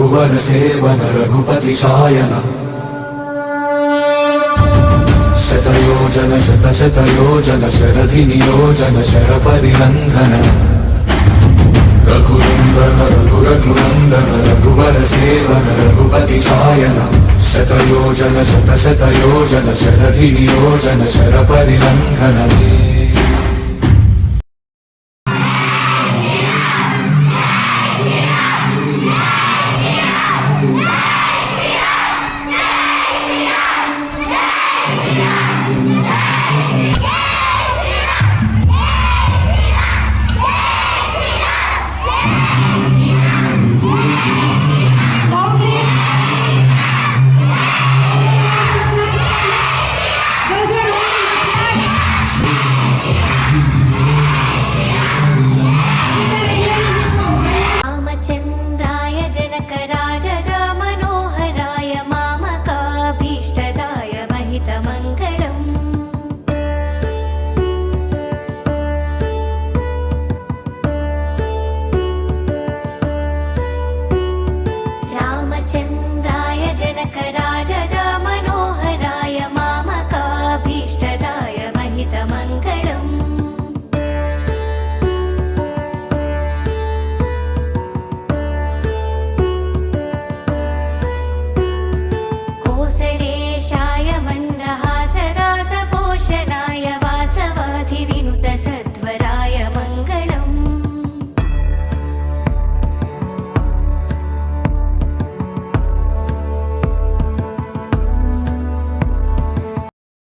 रघुवर seven Raghupati Shayan शतयोजन शतशतयोजन शरधि नियोजन sir परिरंघन Raghunandan रघुरघुनंदन रघुवर seven Raghupati Shayan शतयोजन शतशतयोजन शरधि नियोजन sir परिरंघन